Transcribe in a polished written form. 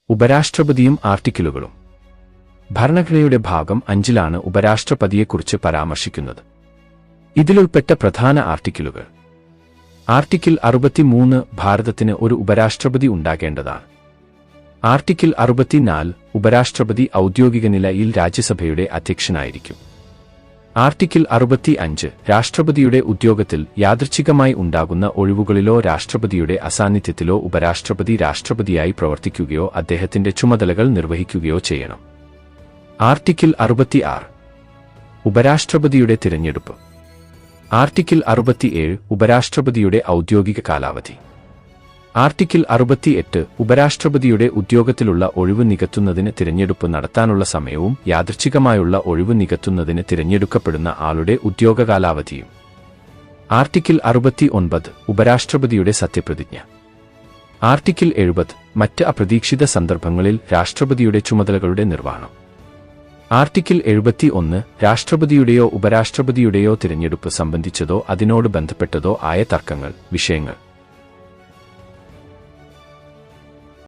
ഉപരാഷ്ട്രപതിയും ആർട്ടിക്കിളുകളും. ഭരണഘടനയുടെ ഭാഗം 5-ലാണ് ഉപരാഷ്ട്രപതിയെക്കുറിച്ച് പരാമർശിക്കുന്നത്. ഇതിലുൾപ്പെട്ട പ്രധാന ആർട്ടിക്കിളുകൾ: ആർട്ടിക്കിൾ 63 ഭാരതത്തിന് ഒരു ഉപരാഷ്ട്രപതി ഉണ്ടാകേണ്ടതാണ്. ആർട്ടിക്കിൾ 64 ഉപരാഷ്ട്രപതി ഔദ്യോഗിക നിലയിൽ രാജ്യസഭയുടെ അധ്യക്ഷനായിരിക്കും. ആർട്ടിക്കിൾ 65 രാഷ്ട്രപതിയുടെ ഉദ്യോഗത്തിൽ യാദൃച്ഛികമായി ഉണ്ടാകുന്ന ഒഴിവുകളിലോ രാഷ്ട്രപതിയുടെ അസാന്നിധ്യത്തിലോ ഉപരാഷ്ട്രപതി രാഷ്ട്രപതിയായി പ്രവർത്തിക്കുകയോ അദ്ദേഹത്തിന്റെ ചുമതലകൾ നിർവഹിക്കുകയോ ചെയ്യണം. ആർട്ടിക്കിൾ 66 ഉപരാഷ്ട്രപതിയുടെ തിരഞ്ഞെടുപ്പ്. ആർട്ടിക്കിൾ 67 ഉപരാഷ്ട്രപതിയുടെ ഔദ്യോഗിക കാലാവധി. ആർട്ടിക്കിൾ 68 ഉപരാഷ്ട്രപതിയുടെ ഉദ്യോഗത്തിലുള്ള ഒഴിവ് നികത്തുന്നതിന് തിരഞ്ഞെടുപ്പ് നടത്താനുള്ള സമയവും യാദൃച്ഛികമായുള്ള ഒഴിവ് നികത്തുന്നതിന് തിരഞ്ഞെടുക്കപ്പെടുന്ന ആളുടെ ഉദ്യോഗകാലാവധിയും. ആർട്ടിക്കിൾ 69 ഉപരാഷ്ട്രപതിയുടെ സത്യപ്രതിജ്ഞ. ആർട്ടിക്കിൾ 70 മറ്റ് അപ്രതീക്ഷിത സന്ദർഭങ്ങളിൽ രാഷ്ട്രപതിയുടെ ചുമതലകളുടെ നിർവഹണം. ആർട്ടിക്കിൾ 71 രാഷ്ട്രപതിയുടെയോ ഉപരാഷ്ട്രപതിയുടെയോ തിരഞ്ഞെടുപ്പ് സംബന്ധിച്ചതോ അതിനോട് ബന്ധപ്പെട്ടതോ ആയ തർക്കങ്ങൾ, വിഷയങ്ങൾ.